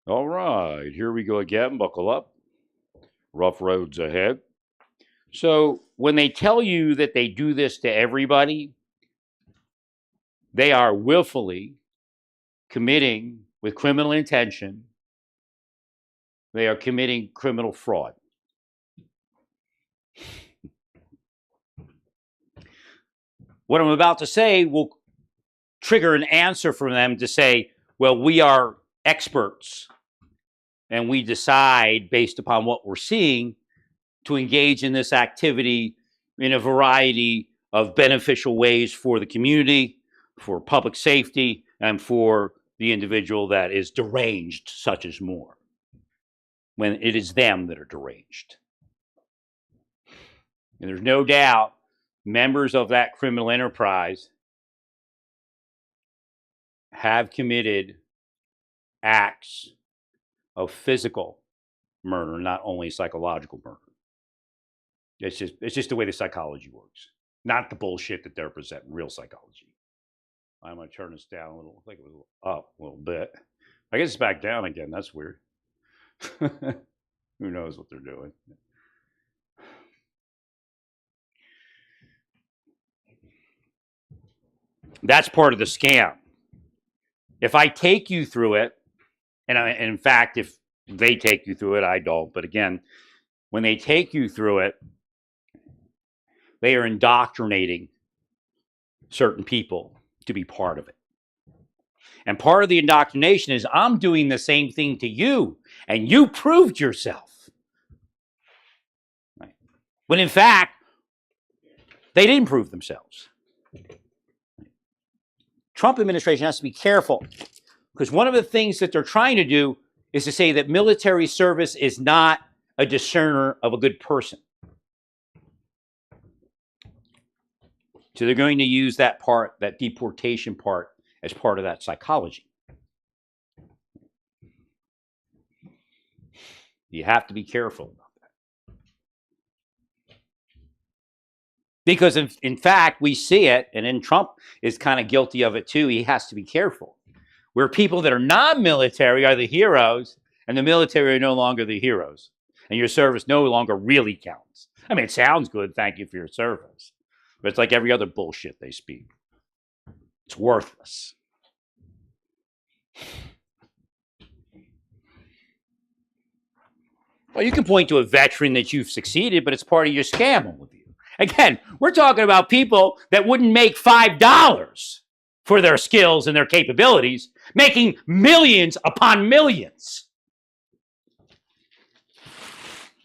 All right, here we go again. Buckle up. Rough roads ahead. So, when they tell you that they do this to everybody, they are willfully committing with criminal intention, they are committing criminal fraud. What I'm about to say will trigger an answer from them to say, well, we are experts and we decide based upon what we're seeing to engage in this activity in a variety of beneficial ways for the community, for public safety, and for the individual that is deranged, such as more, when it is them that are deranged. And there's no doubt members of that criminal enterprise have committed acts of physical murder, not only psychological murder. It's just the way the psychology works, not the bullshit that they're presenting. Real psychology. I'm gonna turn this down a little. I think it was up a little bit. I guess it's back down again. That's weird. Who knows what they're doing? That's part of the scam. If I take you through it, and in fact, if they take you through it, I don't. But again, when they take you through it, they are indoctrinating certain people to be part of it. And part of the indoctrination is I'm doing the same thing to you, and you proved yourself. Right? When in fact, they didn't prove themselves. Trump administration has to be careful because one of the things that they're trying to do is to say that military service is not a discerner of a good person. So they're going to use that part, that deportation part, as part of that psychology. You have to be careful about that. Because in fact, we see it, and then Trump is kind of guilty of it too. He has to be careful. Where people that are non-military are the heroes, and the military are no longer the heroes. And your service no longer really counts. I mean, it sounds good, thank you for your service. But it's like every other bullshit they speak. It's worthless. Well, you can point to a veteran that you've succeeded, but it's part of your scam overview. Again, we're talking about people that wouldn't make $5 for their skills and their capabilities, making millions upon millions.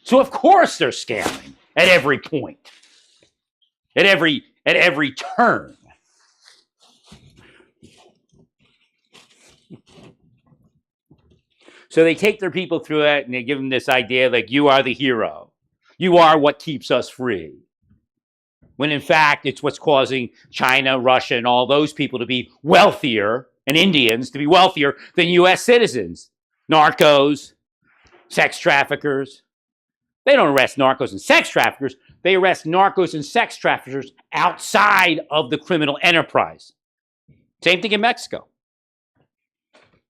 So of course they're scamming at every point, at every turn. So they take their people through it and they give them this idea like, you are the hero. You are what keeps us free. When in fact, it's what's causing China, Russia, and all those people to be wealthier, and Indians to be wealthier than U.S. citizens. Narcos, sex traffickers. They don't arrest narcos and sex traffickers. They arrest narcos and sex traffickers outside of the criminal enterprise. Same thing in Mexico.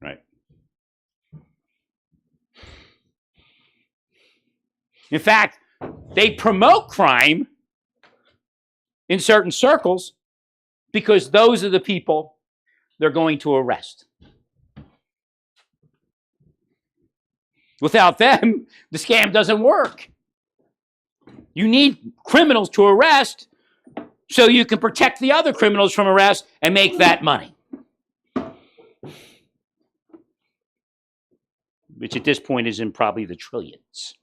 Right. In fact, they promote crime in certain circles because those are the people they're going to arrest. Without them, the scam doesn't work. You need criminals to arrest so you can protect the other criminals from arrest and make that money. Which at this point is in probably the trillions.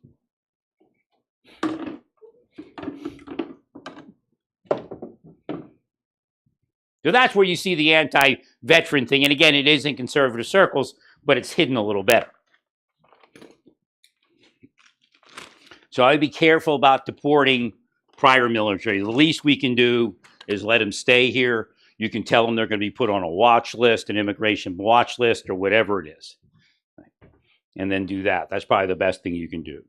So that's where you see the anti-veteran thing. And again, it is in conservative circles, but it's hidden a little better. So I'd be careful about deporting prior military. The least we can do is let them stay here. You can tell them they're going to be put on a watch list, an immigration watch list, or whatever it is. And then do that. That's probably the best thing you can do.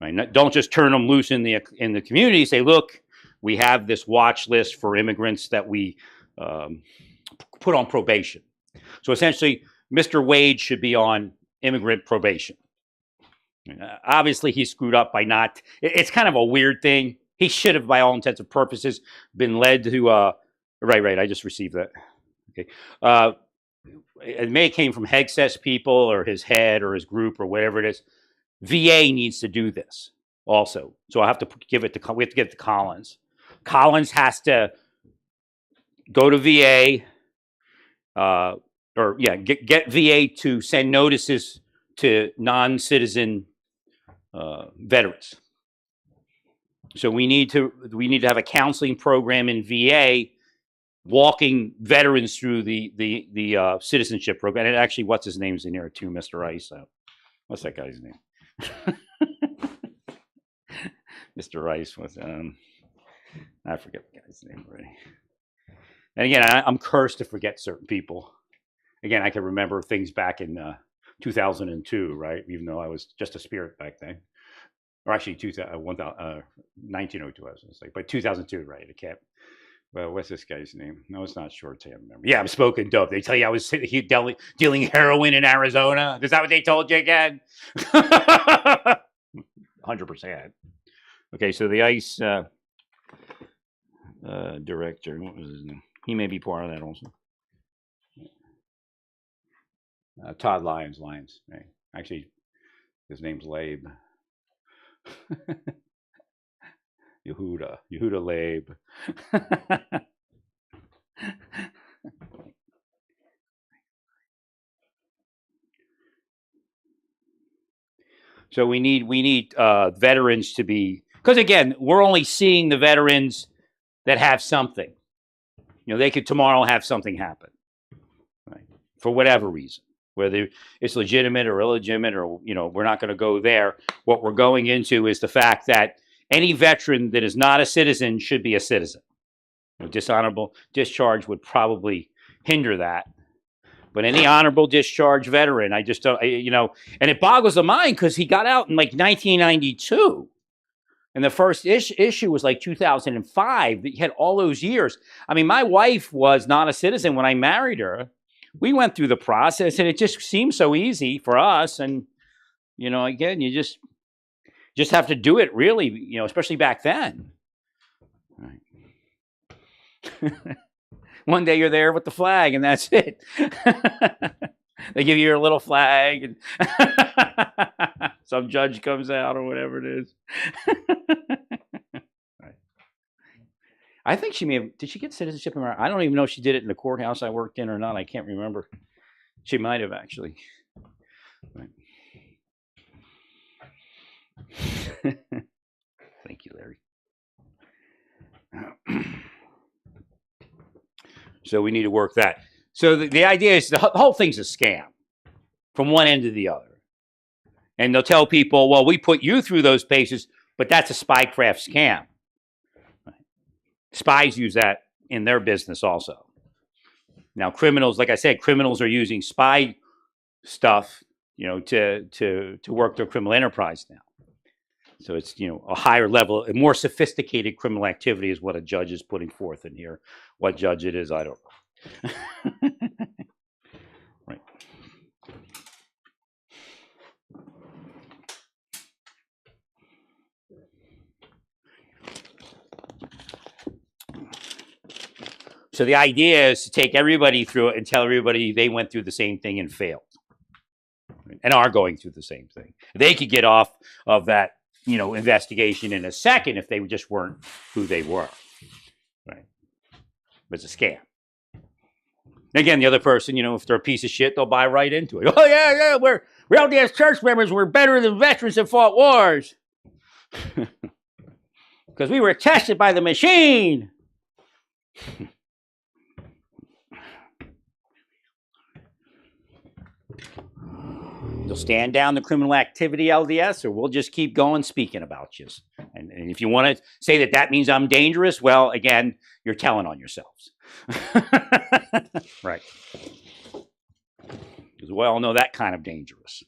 Right? Don't just turn them loose in the community. Say, look, we have this watch list for immigrants that we put on probation. So essentially, Mr. Wade should be on immigrant probation. Obviously, he screwed up by not. It's kind of a weird thing. He should have, by all intents and purposes, been led to. Right. I just received that. Okay. It may have came from Hegseth's people or his head or his group or whatever it is. VA needs to do this also. So I have to give it to. We have to give it to Collins. Collins has to go to VA. Get VA to send notices to non-citizen veterans. So we need to have a counseling program in VA, walking veterans through the citizenship program. And actually, what's his name's in there too, Mr. Rice. What's that guy's name? Mr. Rice was. I forget the guy's name already. And again, I'm cursed to forget certain people. Again, I can remember things back in 2002, right? Even though I was just a spirit back then. Or actually, 1902, I was going to say. But 2002, right? I can't. Well, what's this guy's name? No, it's not short. I remember. Yeah, I'm smoking dope. They tell you I was dealing heroin in Arizona. Is that what they told you again? 100%. Okay, so the ICE director, what was his name? He may be part of that also. Todd Lyons. Right. Actually, his name's Labe. Yehuda Labe. So we need veterans to be, because again, we're only seeing the veterans that have something. They could tomorrow have something happen, right? For whatever reason, whether it's legitimate or illegitimate, or we're not going to go there. What we're going into is the fact that any veteran that is not a citizen should be a citizen. Dishonorable discharge would probably hinder that. But any honorable discharge veteran, I just don't, and it boggles the mind because he got out in like 1992. And the first issue was like 2005. He had all those years. I mean, my wife was not a citizen when I married her. We went through the process, and it just seemed so easy for us. And, again, you just have to do it, really, especially back then. Right. One day you're there with the flag, and that's it. They give you your little flag, and some judge comes out or whatever it is. Right. I think she did she get citizenship in America? I don't even know if she did it in the courthouse I worked in or not. I can't remember. She might have, actually. Right. Thank you, Larry. So we need to work that. So the idea is the whole thing's a scam from one end to the other. And they'll tell people, well, we put you through those paces, but that's a spycraft scam. Right. Spies use that in their business also. Now, criminals, like I said, criminals are using spy stuff, to work their criminal enterprise now. So it's, a higher level, a more sophisticated criminal activity is what a judge is putting forth in here. What judge it is, I don't know. Right. So the idea is to take everybody through it and tell everybody they went through the same thing and failed, and are going through the same thing. They could get off of that, investigation in a second if they just weren't who they were, right? But it's a scam. Again, the other person, if they're a piece of shit, they'll buy right into it. Oh yeah, we're LDS church members. We're better than veterans that fought wars because we were tested by the machine. You'll stand down the criminal activity, LDS, or we'll just keep going speaking about you. And if you want to say that means I'm dangerous, well, again, you're telling on yourselves. Right. Because we all know that kind of dangerous.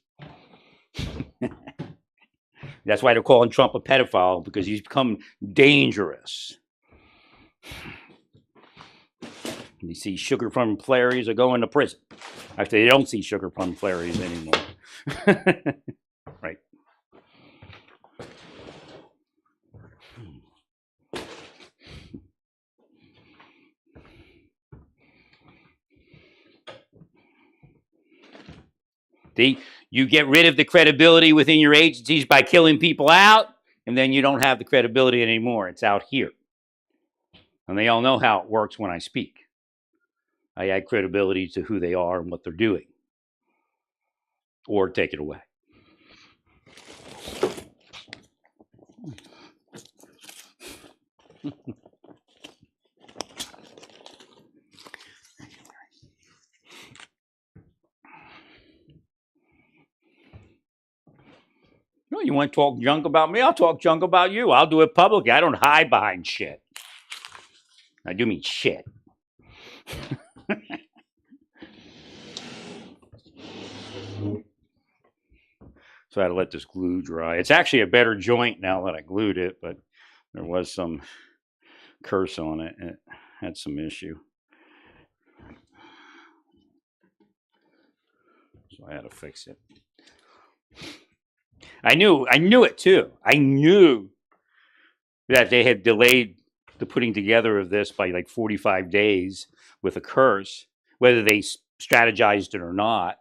That's why they're calling Trump a pedophile, because he's become dangerous. You see sugar plum fairies are going to prison. Actually, they don't see sugar plum fairies anymore. Right. You get rid of the credibility within your agencies by killing people out, and then you don't have the credibility anymore. It's out here. And they all know how it works when I speak. I add credibility to who they are and what they're doing. Or take it away. No, you want to talk junk about me? I'll talk junk about you. I'll do it publicly. I don't hide behind shit. I do mean shit. So I had to let this glue dry. It's actually a better joint now that I glued it, but there was some curse on it and it had some issue. So I had to fix it. I knew it too. I knew that they had delayed the putting together of this by like 45 days with a curse, whether they strategized it or not.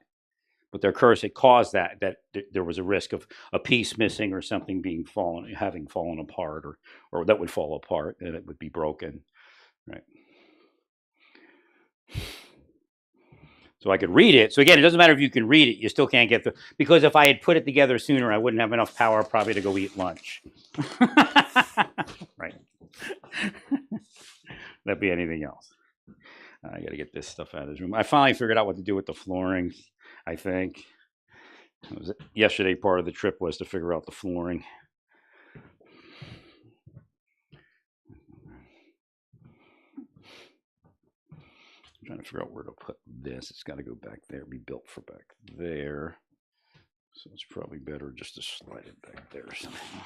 But their curse had caused that there was a risk of a piece missing or something having fallen apart, or that would fall apart and it would be broken, right? So I could read it. So again, it doesn't matter if you can read it; you still can't get because if I had put it together sooner, I wouldn't have enough power probably to go eat lunch. Right? That'd be anything else. I got to get this stuff out of this room. I finally figured out what to do with the flooring. I think it was yesterday. Part of the trip was to figure out the flooring. I'm trying to figure out where to put this. It's got to go back there, be built for back there. So it's probably better just to slide it back there somehow.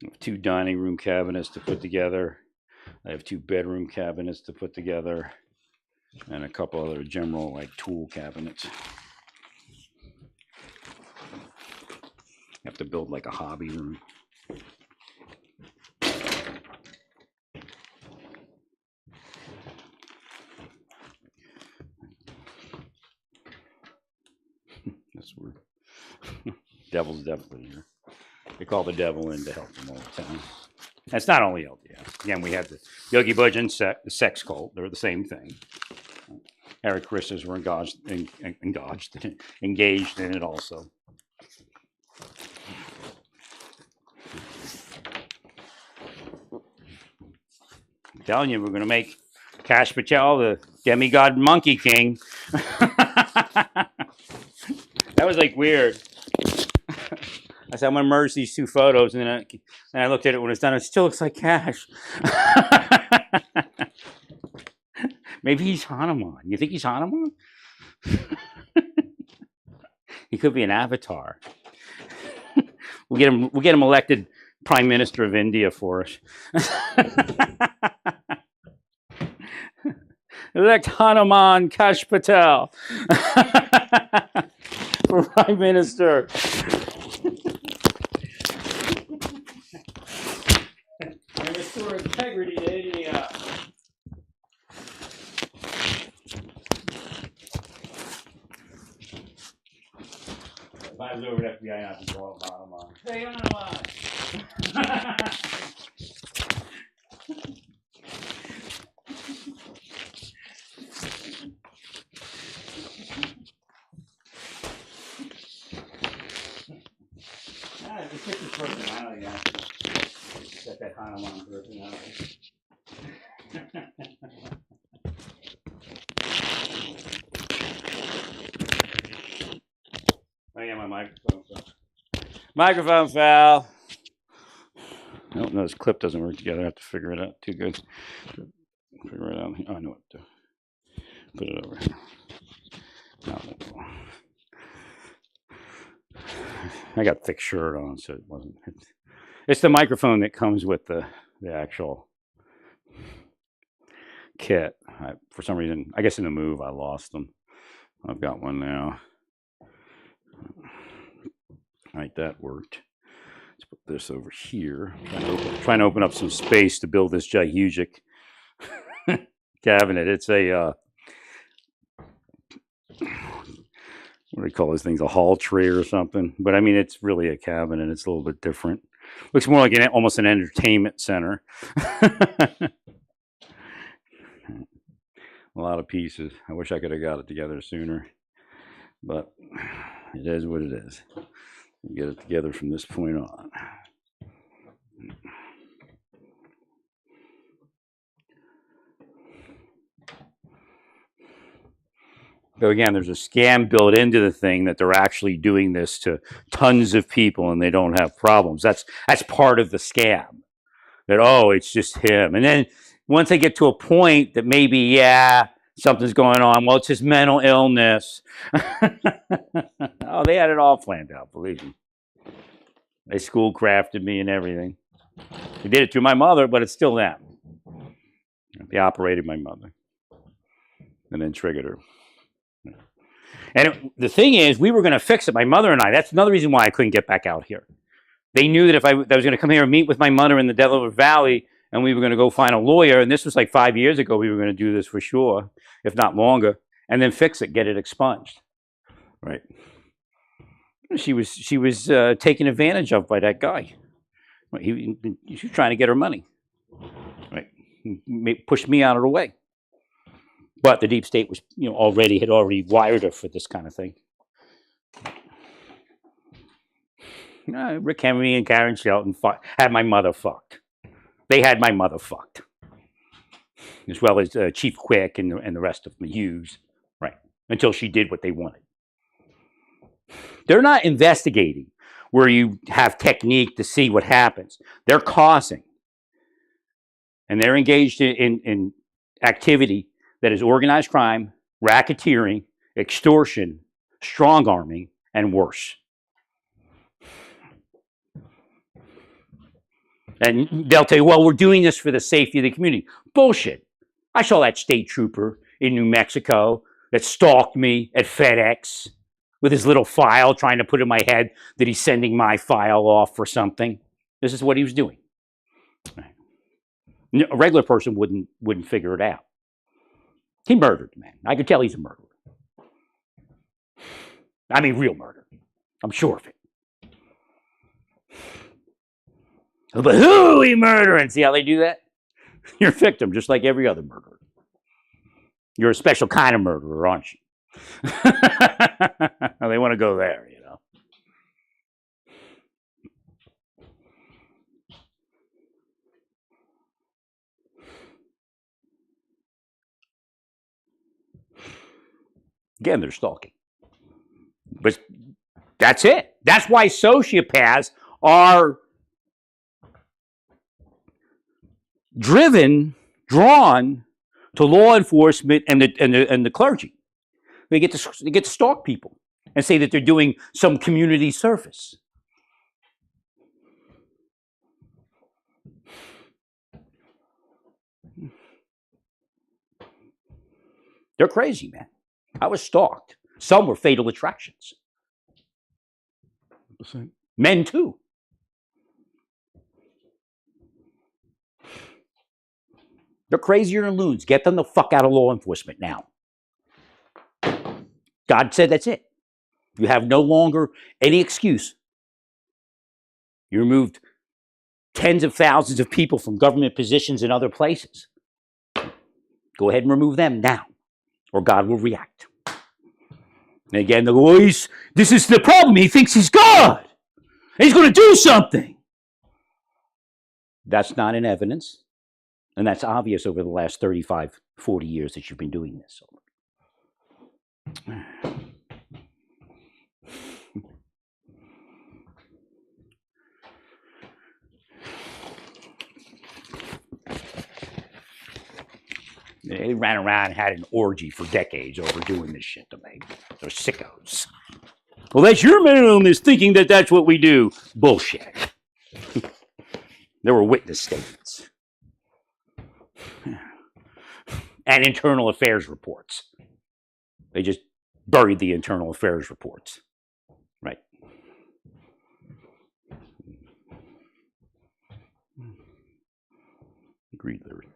I have 2 dining room cabinets to put together. I have 2 bedroom cabinets to put together. And a couple other general like tool cabinets. Have to build like a hobby room. That's weird. Devil's definitely here. They call the devil in to help them all the time. And it's not only LDS. Again, we had the Yogi Bhajan the sex cult. They're the same thing. Hare Krishnas were engaged in it also. I'm telling you, we're going to make Kash Patel the demigod monkey king. That was like weird. I said, I'm going to merge these 2 photos. And then I looked at it when it's done. It still looks like Kash. Maybe he's Hanuman. You think he's Hanuman? He could be an avatar. We'll get him elected Prime Minister of India for us. Elect Hanuman Kash Patel for Prime Minister. And restore integrity to India. If I was over at FBI, I'd be calling Hanuman. Hey, Hanuman! It's just his personality. Got that Hanuman personality. Oh yeah, my microphone fell. Microphone fell. Oh, no, this clip doesn't work together. I have to figure it out. Too good. Figure it out. Oh, I know what to put it over here. No. I got thick shirt on, so it wasn't. It's the microphone that comes with the actual kit. For some reason, I guess in the move, I lost them. I've got one now. All right, that worked. Let's put this over here. Trying to open up some space to build this gigantic cabinet. It's a what do they call those things? A hall tray or something? But I mean, it's really a cabinet. It's a little bit different. Looks more like almost an entertainment center. A lot of pieces. I wish I could have got it together sooner, but it is what it is. We'll get it together from this point on. So again, there's a scam built into the thing that they're actually doing this to tons of people and they don't have problems. That's part of the scam. That, oh, it's just him. And then once they get to a point that maybe, yeah, something's going on, well, it's his mental illness. Oh, they had it all planned out, believe me. They school crafted me and everything. They did it through my mother, but it's still them. They operated my mother and then triggered her. And the thing is, we were going to fix it, my mother and I. That's another reason why I couldn't get back out here. They knew that if I was going to come here and meet with my mother in the Delaware Valley, and we were going to go find a lawyer, and this was like 5 years ago, we were going to do this for sure, if not longer, and then fix it, get it expunged. Right. She was taken advantage of by that guy. He was trying to get her money. Right. He pushed me out of the way. But the deep state was, had already wired her for this kind of thing. Rick Henry and Karen Shelton had my mother fucked. They had my mother fucked, as well as Chief Quick and the rest of the Hughes, right? Until she did what they wanted. They're not investigating where you have technique to see what happens. They're causing, and they're engaged in activity that is organized crime, racketeering, extortion, strong-arming, and worse. And they'll tell you, well, we're doing this for the safety of the community. Bullshit. I saw that state trooper in New Mexico that stalked me at FedEx with his little file trying to put in my head that he's sending my file off for something. This is what he was doing. A regular person wouldn't figure it out. He murdered the man. I could tell he's a murderer. I mean, real murder. I'm sure of it. But who are we murdering? See how they do that? You're a victim, just like every other murderer. You're a special kind of murderer, aren't you? They want to go there, Again, they're stalking. But that's it. That's why sociopaths are drawn to law enforcement and the clergy. They get to stalk people and say that they're doing some community service. They're crazy, man. I was stalked. Some were fatal attractions. Men too. They're crazier than loons. Get them the fuck out of law enforcement now. God said that's it. You have no longer any excuse. You removed tens of thousands of people from government positions in other places. Go ahead and remove them now, or God will react. And again, the voice, this is the problem. He thinks he's God. He's going to do something. That's not in evidence. And that's obvious over the last 35, 40 years that you've been doing this. They ran around and had an orgy for decades over doing this shit to me. They're sickos. Well, that's your mental illness thinking that that's what we do. Bullshit. There were witness statements. and internal affairs reports. They just buried the internal affairs reports. Right. Agreed, Larry.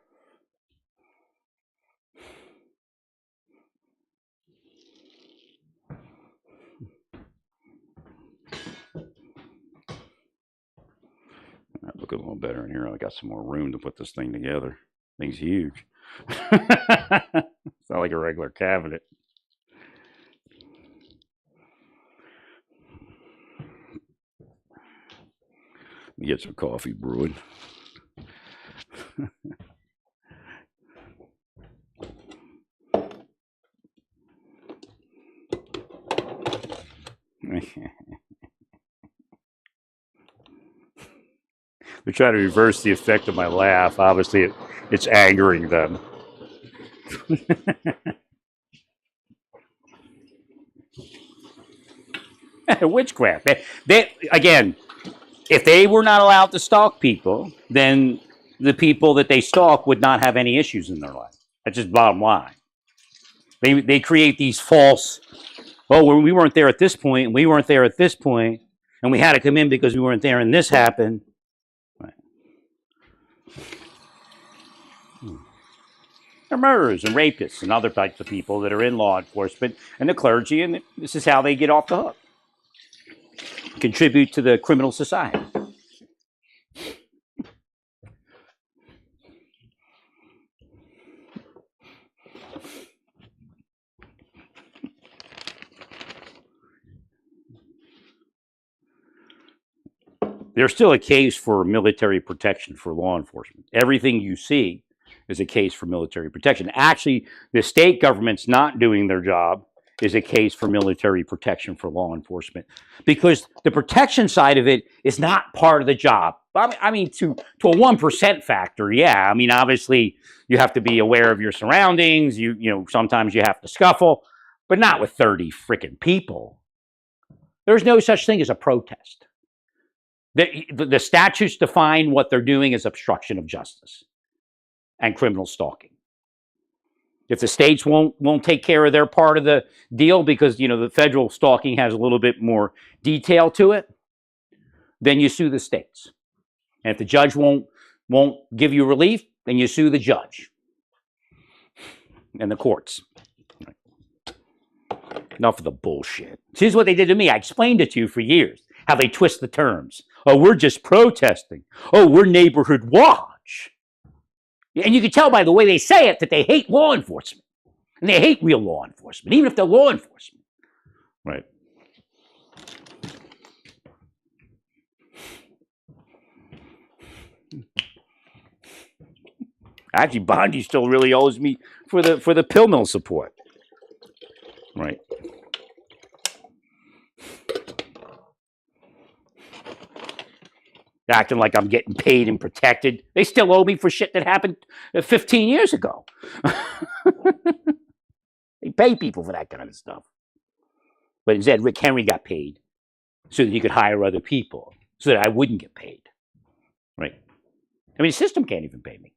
Look a little better in here. I got some more room to put this thing together. Thing's huge. It's not like a regular cabinet. Let me get some coffee brewing. They're trying to reverse the effect of my laugh. Obviously, it's angering them. Witchcraft. Again, if they were not allowed to stalk people, then the people that they stalk would not have any issues in their life. That's just bottom line. They create these false, oh, we weren't there at this point, and we weren't there at this point, and we had to come in because we weren't there, and this happened. Right. They're murderers and rapists and other types of people that are in law enforcement and the clergy, and this is how they get off the hook. Contribute to the criminal society. There's still a case for military protection for law enforcement. Everything you see is a case for military protection. Actually, the state government's not doing their job is a case for military protection for law enforcement, because the protection side of it is not part of the job. I mean, to a 1% factor, yeah. I mean, obviously, you have to be aware of your surroundings. You know, sometimes you have to scuffle, but not with 30 freaking people. There's no such thing as a protest. The statutes define what they're doing as obstruction of justice and criminal stalking. If the states won't take care of their part of the deal because, you know, the federal stalking has a little bit more detail to it, then you sue the states. And if the judge won't give you relief, then you sue the judge and the courts. Enough of the bullshit. Here's what they did to me. I explained it to you for years, how they twist the terms. Oh, we're just protesting. Oh, we're neighborhood watch. And you can tell by the way they say it that they hate law enforcement. And they hate real law enforcement, even if they're law enforcement. Right. Actually, Bondi still really owes me for the pill mill support. Right. Acting like I'm getting paid and protected. They still owe me for shit that happened 15 years ago. They pay people for that kind of stuff. But instead, Rick Henry got paid so that he could hire other people so that I wouldn't get paid. Right? I mean, the system can't even pay me.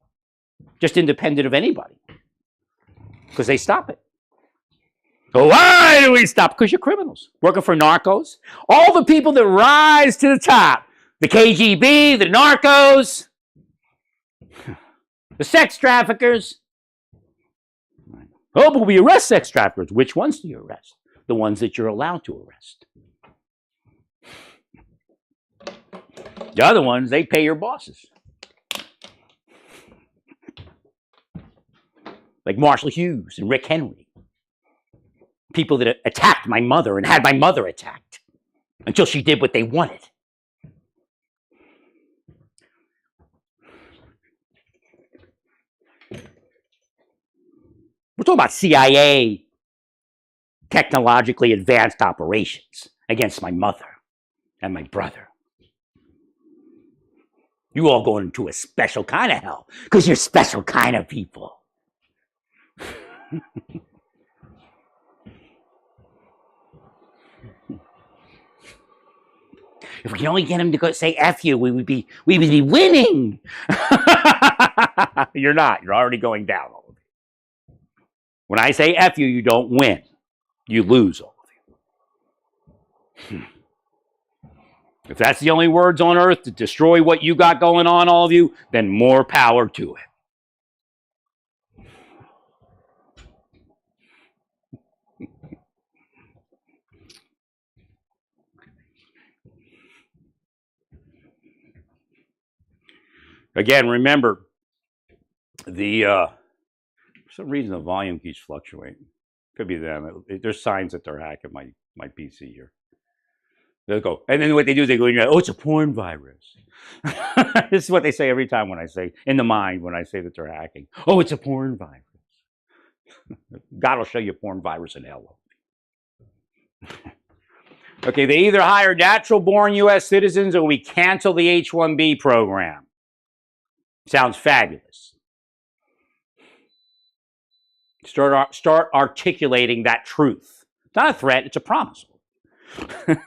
Just independent of anybody. Because they stop it. So why do we stop? Because you're criminals. Working for narcos. All the people that rise to the top. The KGB, the narcos, the sex traffickers. Oh, but we arrest sex traffickers. Which ones do you arrest? The ones that you're allowed to arrest. The other ones, they pay your bosses. Like Marshall Hughes and Rick Henry. People that attacked my mother and had my mother attacked until she did what they wanted. We're talking about CIA technologically advanced operations against my mother and my brother. You all going into a special kind of hell because you're special kind of people. If we can only get him to go say F you, we would be winning. You're not. You're already going down. When I say F you, you don't win. You lose, all of you. If that's the only words on earth to destroy what you got going on, all of you, then more power to it. Again, remember, for some reason the volume keeps fluctuating. Could be them. There's signs that they're hacking my PC here. They'll go, and then what they do is they go, oh, it's a porn virus. This is what they say every time when I say, in the mind, when I say that they're hacking. Oh, it's a porn virus. God will show you a porn virus in hell. Okay, they either hire natural-born U.S. citizens or we cancel the H-1B program. Sounds fabulous. Start articulating that truth. It's not a threat, it's a promise. 100%.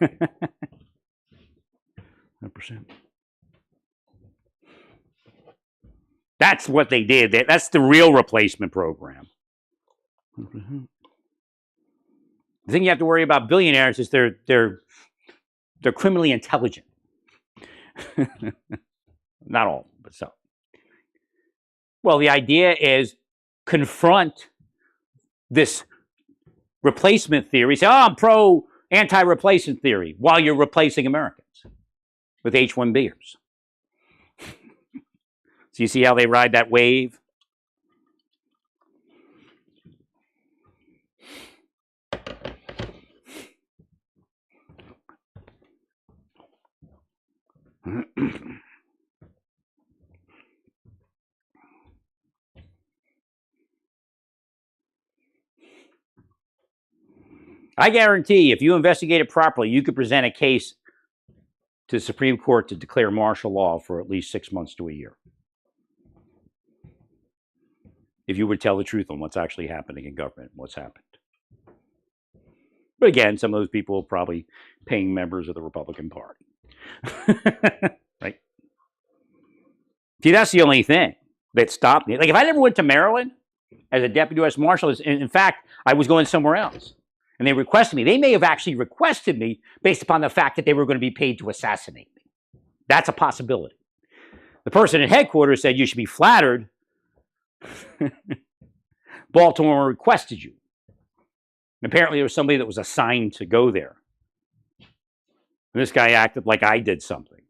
That's what they did. That's the real replacement program. 100%. The thing you have to worry about billionaires is they're criminally intelligent. Not all, but some. Well, the idea is confront this replacement theory. Say, oh, I'm pro anti-replacement theory while you're replacing Americans with H-1Bers. So you see how they ride that wave? I guarantee if you investigate it properly, you could present a case to the Supreme Court to declare martial law for at least 6 months to a year. If you would tell the truth on what's actually happening in government, what's happened. But again, some of those people are probably paying members of the Republican Party. Right? See, that's the only thing that stopped me. Like, if I never went to Maryland as a deputy U.S. Marshal, in fact, I was going somewhere else. And they requested me. They may have actually requested me based upon the fact that they were going to be paid to assassinate me. That's a possibility. The person at headquarters said, you should be flattered. Baltimore requested you. And apparently there was somebody that was assigned to go there. And this guy acted like I did something.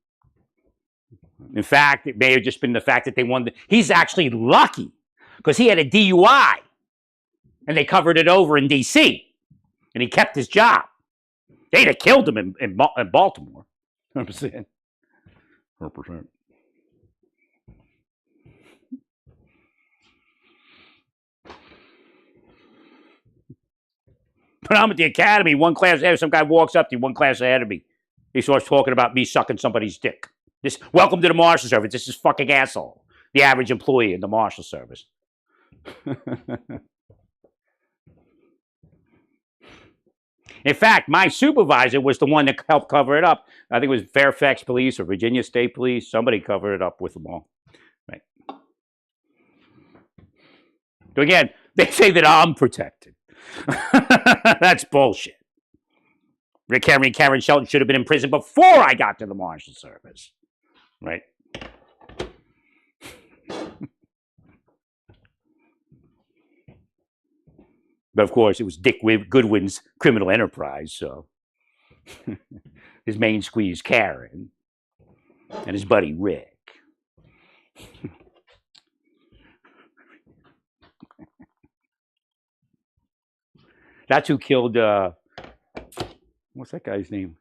In fact, it may have just been the fact that they wanted he's actually lucky because he had a DUI and they covered it over in D.C. and he kept his job. They'd have killed him in Baltimore. 100%. 100%. But I'm at the academy, one class ahead, some guy walks up to me, one class ahead of me. He starts talking about me sucking somebody's dick. Welcome to the Marshal Service. This is fucking asshole. The average employee in the Marshal Service. In fact, my supervisor was the one that helped cover it up. I think it was Fairfax Police or Virginia State Police. Somebody covered it up with them all. Right. So again, they say that I'm protected. That's bullshit. Rick Henry and Karen Shelton should have been in prison before I got to the Marshal Service. Right? But of course, it was Dick Goodwin's criminal enterprise, so his main squeeze, Karen, and his buddy, Rick. That's who killed, what's that guy's name?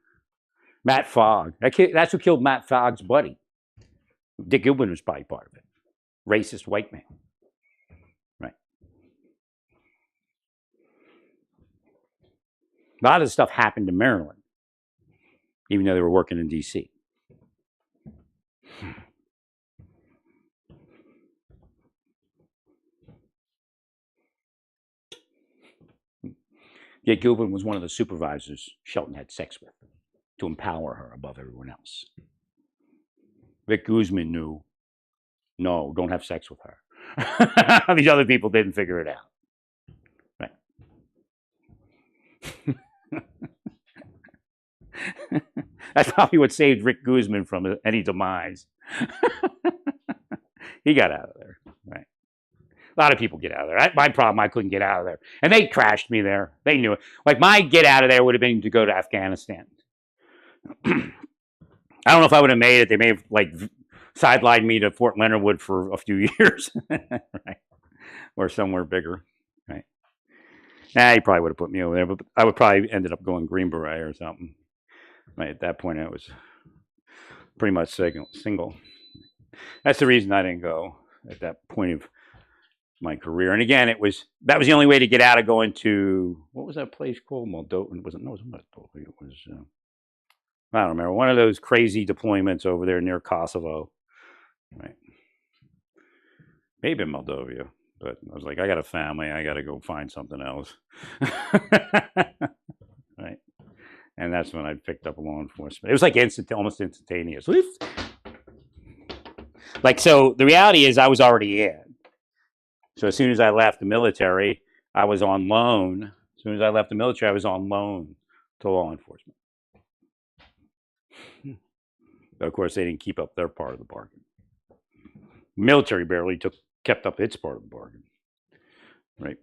Matt Fogg. That's who killed Matt Fogg's buddy. Dick Goodwin was probably part of it. Racist white man. Right. A lot of the stuff happened in Maryland, even though they were working in D.C. Dick Goodwin was one of the supervisors Shelton had sex with to empower her above everyone else. Vic Guzman knew, no, don't have sex with her. These other people didn't figure it out. That's probably what saved Rick Guzman from any demise. He got out of there. Right. A lot of people get out of there. My problem, I couldn't get out of there. And they trashed me there. They knew it. Like, my get out of there would have been to go to Afghanistan. I don't know if I would have made it. They may have, like, sidelined me to Fort Leonard Wood for a few years. Right. Or somewhere bigger. Right. He probably would have put me over there, but I would probably ended up going Green Beret or something. Right. At that point, I was pretty much single. That's the reason I didn't go at that point of my career. And again, that was the only way to get out of going to, what was that place called? Moldova? It wasn't Moldova. It was, I don't remember, one of those crazy deployments over there near Kosovo. Right. Maybe in Moldova. But I was like, I got a family. I got to go find something else. Right. And that's when I picked up law enforcement. It was like almost instantaneous. Like, so the reality is I was already in. So as soon as I left the military, I was on loan. As soon as I left the military, I was on loan to law enforcement. But of course, they didn't keep up their part of the bargain. The military barely kept up its part of the bargain. Right.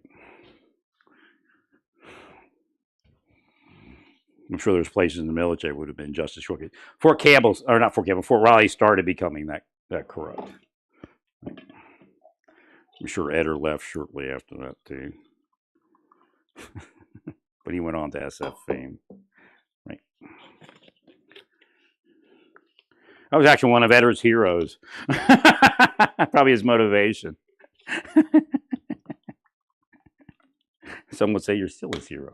I'm sure there's places in the military would have been just as short. Fort Riley started becoming that corrupt. Right. I'm sure Eder left shortly after that too. But he went on to SF fame. Right. I was actually one of Eder's heroes. Probably his motivation. Some would say you're still his hero.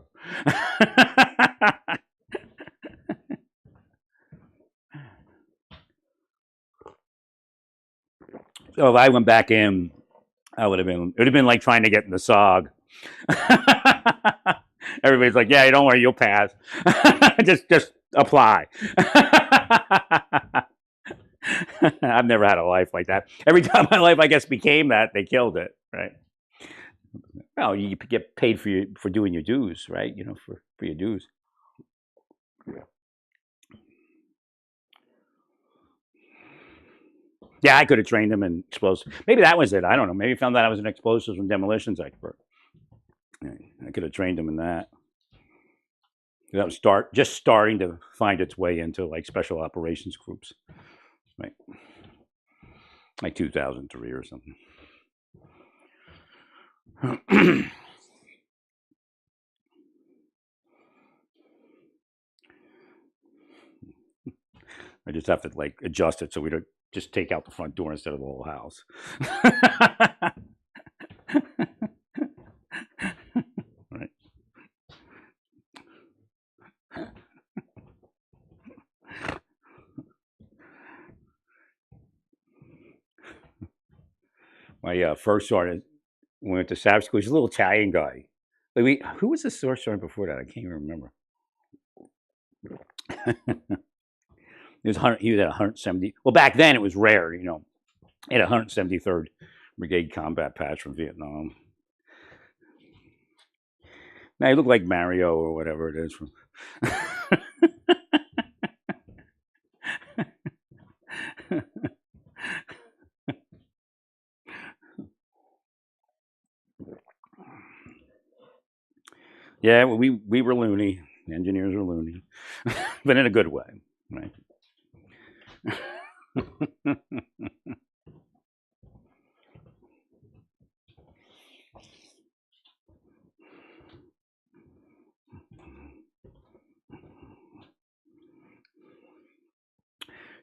So if I went back in, it would have been like trying to get in the SOG. Everybody's like, yeah, don't worry, you'll pass. just apply. I've never had a life like that. Every time my life, I guess, became that, they killed it, right? Well, you get paid for doing your dues, right? For your dues. Yeah, I could have trained him in explosives. Maybe that was it. I don't know. Maybe found out I was an explosives and demolitions expert. I could have trained him in that. That was just starting to find its way into like special operations groups, right? Like 2003 or something. I just have to like adjust it so we don't just take out the front door instead of the whole house. Right. My first sergeant went to Savage School. He's a little Italian guy. Like who was the first sergeant before that? I can't even remember. He was at 170. Well, back then it was rare, He had 173rd Brigade Combat Patch from Vietnam. Now he looked like Mario or whatever it is from. Yeah, well, we were loony. Engineers were loony, but in a good way, right?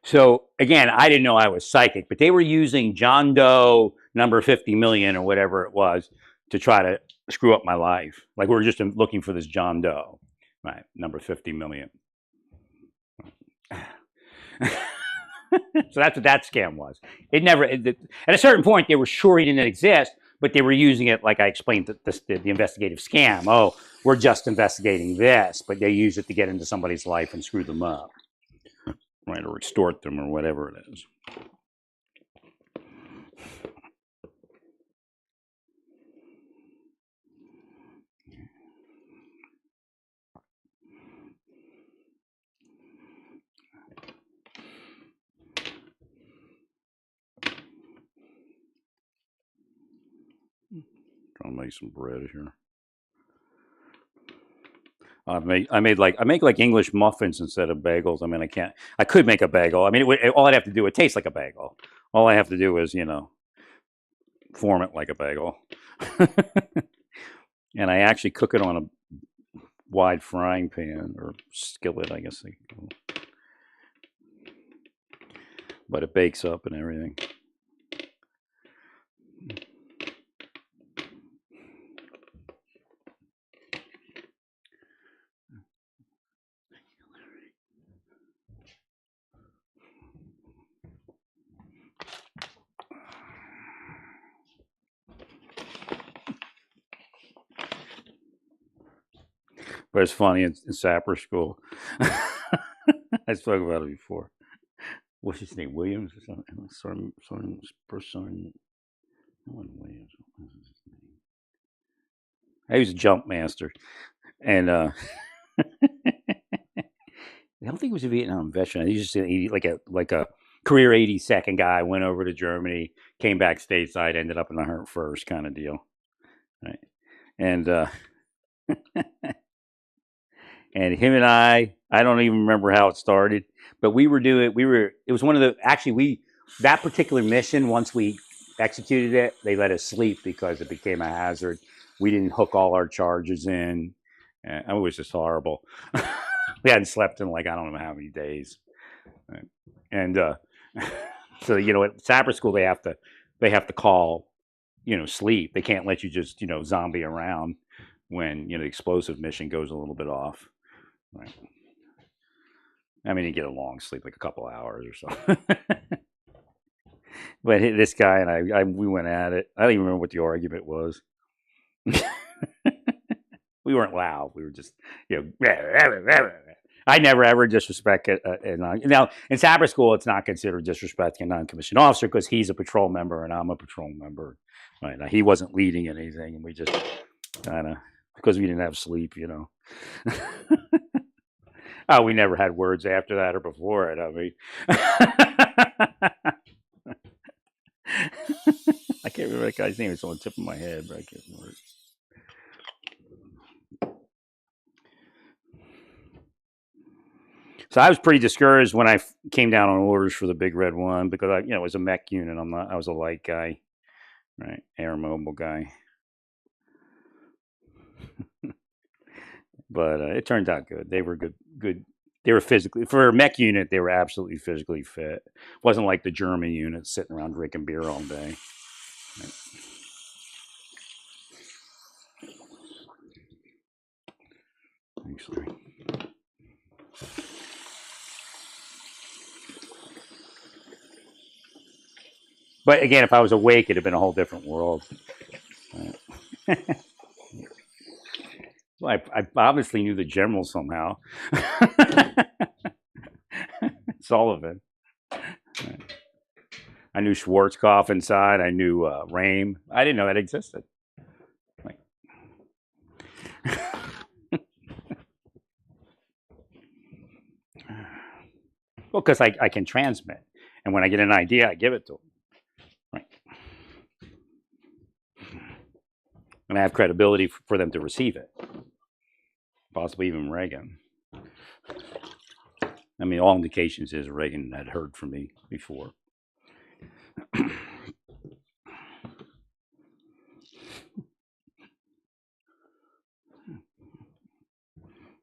So again, I didn't know I was psychic, but they were using John Doe number 50 million or whatever it was to try to screw up my life. Like we were just looking for this John Doe, right? Number 50 million. So that's what that scam was. At a certain point, they were sure he didn't exist, but they were using it like I explained the investigative scam. Oh, we're just investigating this, but they use it to get into somebody's life and screw them up, right, or extort them or whatever it is. make some bread here. I make like English muffins instead of bagels. I mean, I could make a bagel. I mean, all I'd have to do, it tastes like a bagel. All I have to do is, form it like a bagel. And I actually cook it on a wide frying pan or skillet, I guess. But it bakes up and everything. But it's funny in sapper school. I spoke about it before. What's his name? Williams or something? First son. No one Williams. What was his name? He was a jump master, and I don't think he was a Vietnam veteran. He was just like a career 82nd guy. Went over to Germany, came back stateside, ended up in the 101st kind of deal, right? And and him and I don't even remember how it started, but it was one of that particular mission, once we executed it, they let us sleep because it became a hazard. We didn't hook all our charges in. And it was just horrible. We hadn't slept in like, I don't know how many days. Right? And so, at sapper school, they have to call, sleep. They can't let you just, zombie around when, the explosive mission goes a little bit off. Right. I mean, you get a long sleep, like a couple hours or so. But this guy and we went at it. I don't even remember what the argument was. We weren't loud. We were just, I never ever disrespect it. Now, in sapper school, it's not considered disrespecting a non-commissioned officer because he's a patrol member and I'm a patrol member. Right. Now, he wasn't leading anything, and we just kind of, because we didn't have sleep, Oh, we never had words after that or before it. I mean, I can't remember that guy's name. It's on the tip of my head, but I can't remember it. So I was pretty discouraged when I came down on orders for the Big Red One because I was a mech unit. I was a light guy, right? Air mobile guy. But it turned out good. They were good. They were physically, for a mech unit, they were absolutely physically fit. It wasn't like the German unit sitting around drinking beer all day. Right. Thanks, Larry. But again, if I was awake, it'd have been a whole different world. Right. Well, I obviously knew the general somehow. Sullivan. Right. I knew Schwarzkopf inside. I knew Rame. I didn't know that existed. Right. Well, because I can transmit. And when I get an idea, I give it to them. Right. And I have credibility for them to receive it. Possibly even Reagan. I mean, all indications is Reagan had heard from me before. And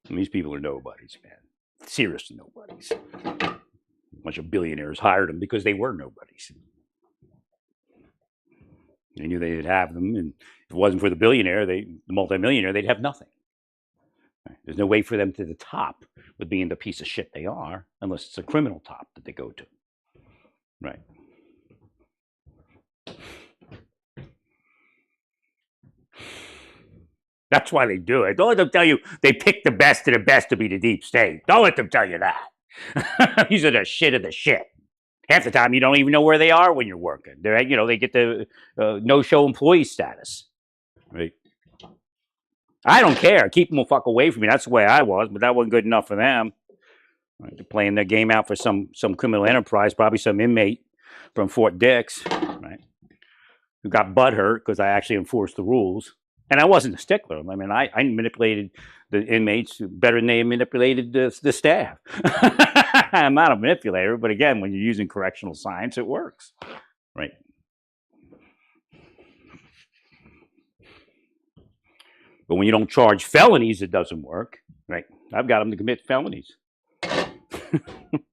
these people are nobodies, man. Serious nobodies. A bunch of billionaires hired them because they were nobodies. They knew they'd have them, and if it wasn't for the billionaire, the multimillionaire, they'd have nothing. There's no way for them to the top with being the piece of shit they are, unless it's a criminal top that they go to. Right. That's why they do it. Don't let them tell you they pick the best of the best to be the deep state. Don't let them tell you that. These are the shit of the shit. Half the time, you don't even know where they are when you're working. They get the no-show employee status. Right. I don't care. Keep them the fuck away from me. That's the way I was, but that wasn't good enough for them. Right. They're playing their game out for some criminal enterprise, probably some inmate from Fort Dix, right, who got butthurt because I actually enforced the rules. And I wasn't a stickler. I mean, I manipulated the inmates better than they manipulated the staff. I'm not a manipulator, but again, when you're using correctional science, it works, right? But when you don't charge felonies, it doesn't work, right? I've got them to commit felonies.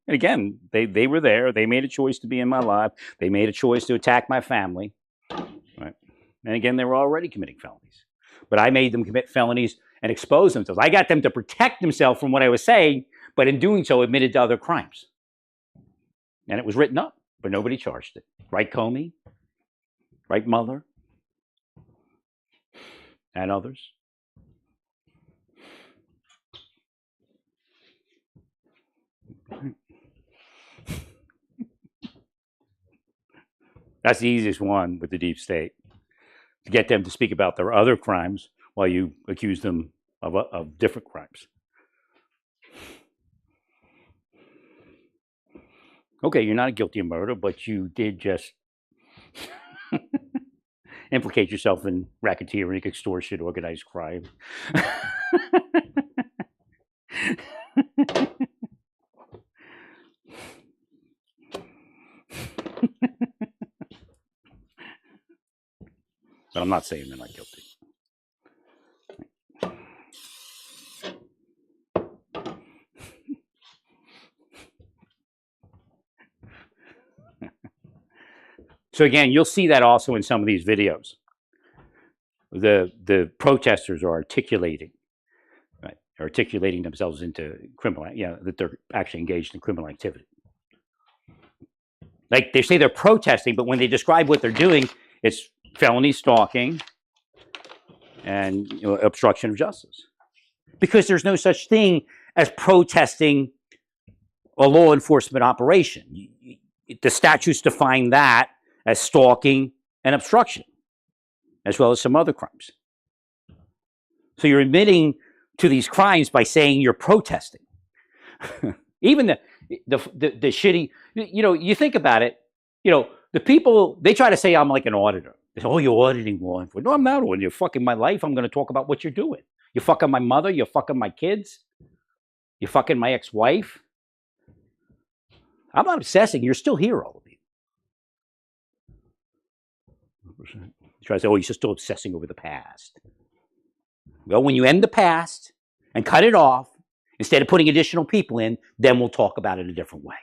And again, they were there. They made a choice to be in my life. They made a choice to attack my family, right? And again, they were already committing felonies. But I made them commit felonies and expose themselves. I got them to protect themselves from what I was saying, but in doing so, admitted to other crimes. And it was written up, but nobody charged it. Right, Comey? Right, Mueller? And others? That's the easiest one with the deep state, to get them to speak about their other crimes while you accuse them of different crimes. Okay, you're not guilty of murder, but you did just implicate yourself in racketeering, extortion, organized crime. But I'm not saying they're not guilty. So again, you'll see that also in some of these videos. The protesters are articulating, right? Articulating themselves into criminal, that they're actually engaged in criminal activity. Like they say they're protesting, but when they describe what they're doing, it's felony stalking and obstruction of justice. Because there's no such thing as protesting a law enforcement operation. The statutes define that as stalking and obstruction, as well as some other crimes. So you're admitting to these crimes by saying you're protesting. Even the shitty, you think about it, the people, they try to say I'm like an auditor. They say, oh, you're auditing law enforcement. No, I'm not auditing. You're fucking my life. I'm going to talk about what you're doing. You're fucking my mother. You're fucking my kids. You're fucking my ex-wife. I'm not obsessing. You're still here, all of you. You try to say, oh, you're still obsessing over the past. Well, when you end the past and cut it off, instead of putting additional people in, then we'll talk about it a different way.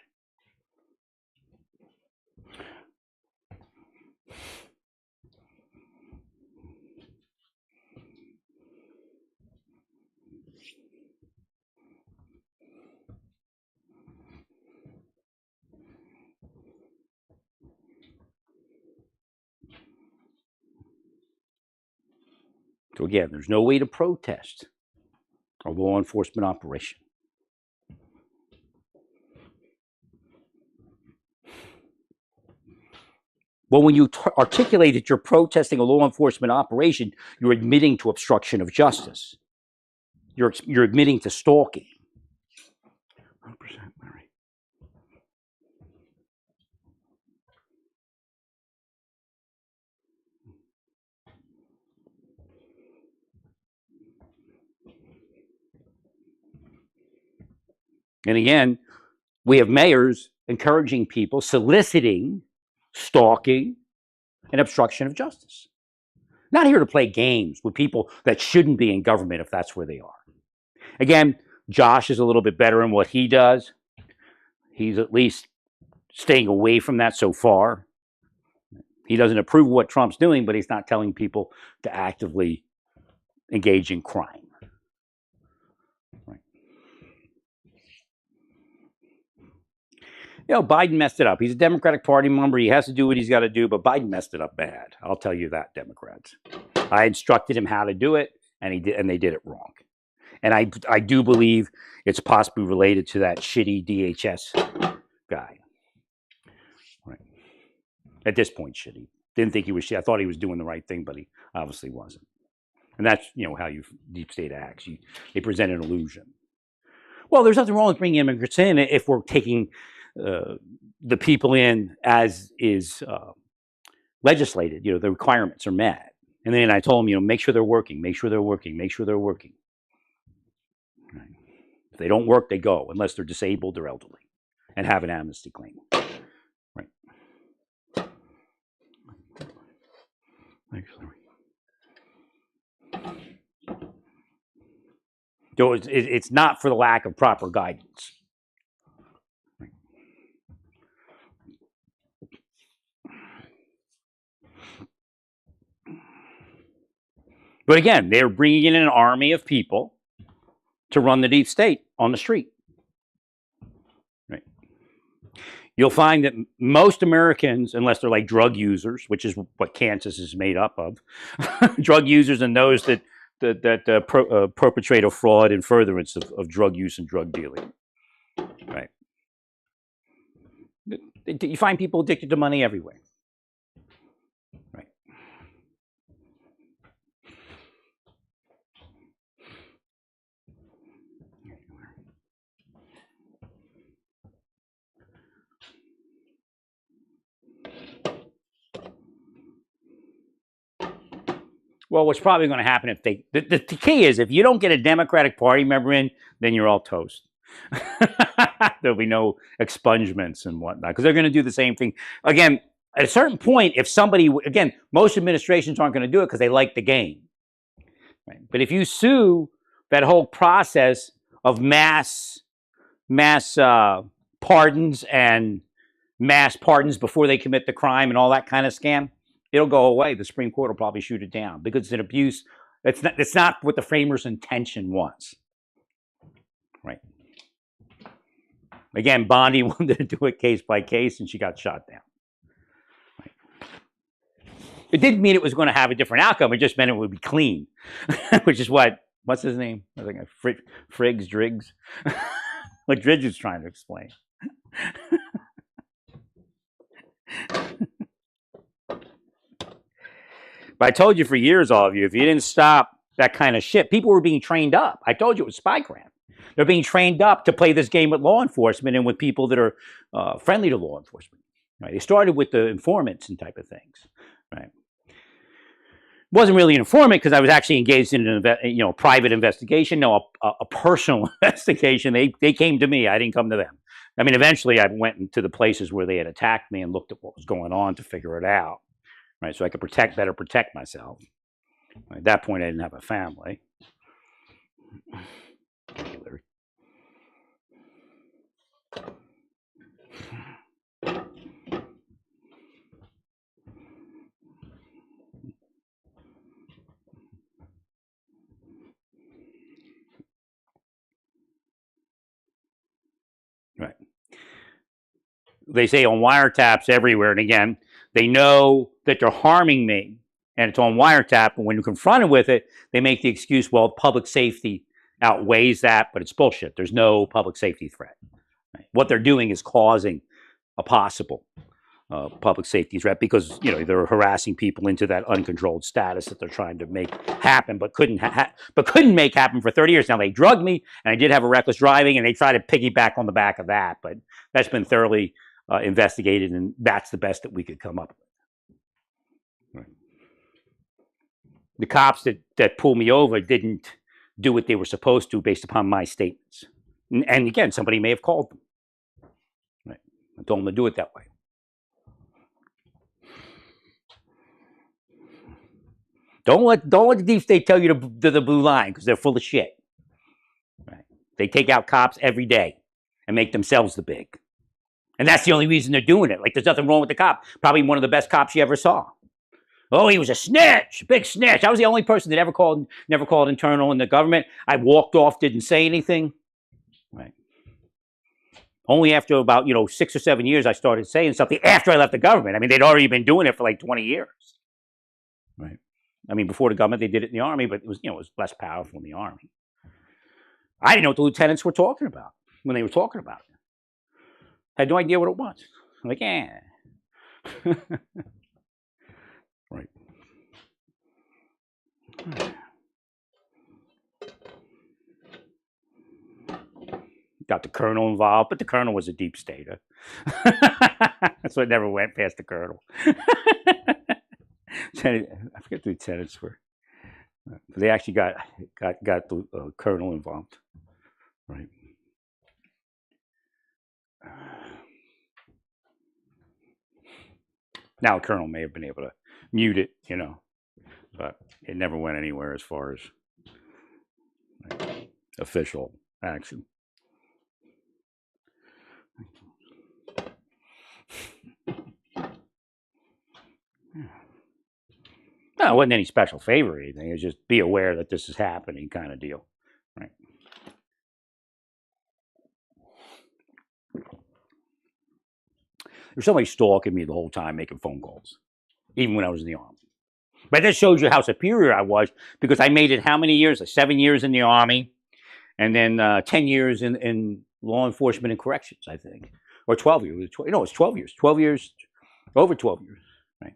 So again, there's no way to protest a law enforcement operation. Well, when you articulate that you're protesting a law enforcement operation, you're admitting to obstruction of justice. You're admitting to stalking. 100%, Larry. And again, we have mayors encouraging people, soliciting stalking and obstruction of justice. Not here to play games with people that shouldn't be in government if that's where they are. Again, Josh is a little bit better in what he does. He's at least staying away from that so far. He doesn't approve of what Trump's doing, but he's not telling people to actively engage in crime. Right. Biden messed it up. He's a Democratic Party member. He has to do what he's got to do, but Biden messed it up bad. I'll tell you that, Democrats. I instructed him how to do it, and they did it wrong. And I do believe it's possibly related to that shitty DHS guy. Right. At this point, shitty. Didn't think he was shitty. I thought he was doing the right thing, but he obviously wasn't. And that's, how deep state acts. They present an illusion. Well, there's nothing wrong with bringing immigrants in if we're taking the people in as is legislated. The requirements are met. And then I told them, make sure they're working, make sure they're working, make sure they're working. Right. If they don't work, they go, unless they're disabled or elderly and have an amnesty claim. Right. So it's not for the lack of proper guidance. But again, they're bringing in an army of people to run the deep state on the street. Right. You'll find that most Americans, unless they're like drug users, which is what Kansas is made up of, drug users and those that perpetrate a fraud in furtherance of drug use and drug dealing. Right. You find people addicted to money everywhere. Right. Well, what's probably going to happen if the key is if you don't get a Democratic Party member in, then you're all toast. There'll be no expungements and whatnot because they're going to do the same thing. Again, at a certain point, if somebody, again, most administrations aren't going to do it because they like the game. Right? But if you sue that whole process of mass pardons and mass pardons before they commit the crime and all that kind of scam, it'll go away. The Supreme Court will probably shoot it down because it's an abuse. It's not what the framers' intention was. Right. Again, Bondi wanted to do it case by case, and she got shot down. Right. It didn't mean it was going to have a different outcome. It just meant it would be clean, which is what's his name? I think Driggs. What Driggs is trying to explain. But I told you for years, all of you, if you didn't stop that kind of shit, people were being trained up. I told you it was spycraft. They're being trained up to play this game with law enforcement and with people that are friendly to law enforcement. Right? They started with the informants and type of things. Right? It wasn't really an informant because I was actually engaged in an private investigation. No, a personal investigation. They came to me. I didn't come to them. I mean, eventually I went into the places where they had attacked me and looked at what was going on to figure it out. Right, so I could better protect myself. At that point, I didn't have a family. Right. They say on wiretaps everywhere, and again, they know that they're harming me, and it's on wiretap, and when you're confronted with it, they make the excuse, well, public safety outweighs that, but it's bullshit. There's no public safety threat. Right? What they're doing is causing a possible public safety threat because they're harassing people into that uncontrolled status that they're trying to make happen, but couldn't make happen for 30 years. Now they drugged me, and I did have a reckless driving, and they try to piggyback on the back of that, but that's been thoroughly investigated, and that's the best that we could come up with. Right. The cops that pulled me over didn't do what they were supposed to based upon my statements. And again, somebody may have called them. Right. I told them to do it that way. Don't let the deep state tell you to the blue line because they're full of shit. Right. They take out cops every day and make themselves the big. And that's the only reason they're doing it. Like, there's nothing wrong with the cop. Probably one of the best cops you ever saw. Oh, he was a snitch, big snitch. I was the only person that never called internal in the government. I walked off, didn't say anything. Right. Only after about 6 or 7 years, I started saying something after I left the government. I mean, they'd already been doing it for like 20 years. Right. I mean, before the government, they did it in the Army, but it was less powerful in the Army. I didn't know what the lieutenants were talking about when they were talking about it. I had no idea what it was. I'm like, yeah. Right. Got the colonel involved, but the colonel was a deep stater. So it never went past the colonel. I forget who the lieutenants were. They actually got the colonel involved, right? Now, the colonel may have been able to mute it, but it never went anywhere as far as official action. No, it wasn't any special favor or anything. It was just be aware that this is happening kind of deal, right? There's somebody stalking me the whole time, making phone calls, even when I was in the Army. But that shows you how superior I was, because I made it how many years? 7 years in the Army, and then 10 years in law enforcement and corrections, I think. Or 12 years. No, it's 12 years. 12 years, over 12 years, right?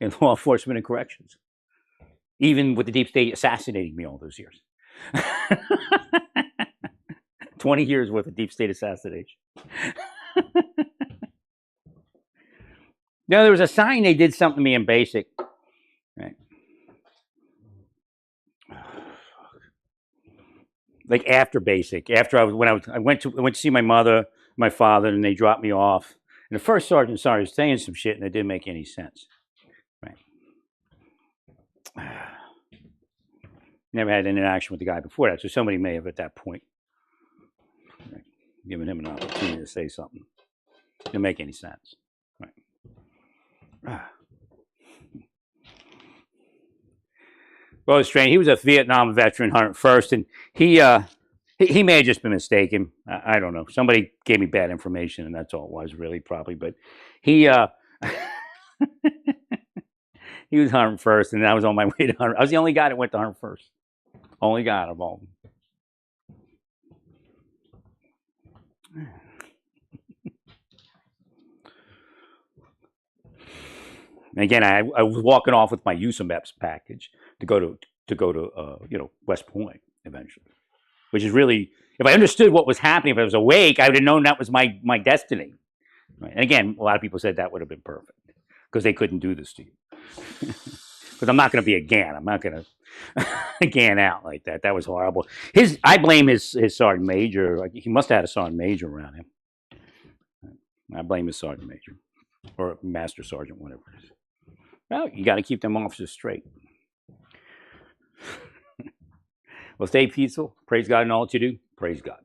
In law enforcement and corrections. Even with the deep state assassinating me all those years. 20 years worth of deep state assassination. No, there was a sign they did something to me in basic. Right. Like after basic, after I went to see my mother, my father, and they dropped me off. And the first sergeant started saying some shit, and it didn't make any sense. Right. Never had an interaction with the guy before that, so somebody may have at that point given him an opportunity to say something. It didn't make any sense. Right. Well, it's strange. He was a Vietnam veteran, 101st, and he may have just been mistaken. I don't know. Somebody gave me bad information, and that's all it was, really, probably. But he he was 101st, and I was on my way to 100. I was the only guy that went to 101st. Only guy out of all of them. And again, I was walking off with my USAMEPS package to go to West Point eventually, which is really, if I understood what was happening, if I was awake, I would have known that was my destiny. Right? And again, a lot of people said that would have been perfect because they couldn't do this to you. Because I'm not going to be a GAN. I'm not going to GAN out like that. That was horrible. I blame his sergeant major. He must have had a sergeant major around him. I blame his sergeant major or master sergeant, whatever it is. Well, you got to keep them officers straight. Well, stay peaceful. Praise God in all that you do. Praise God.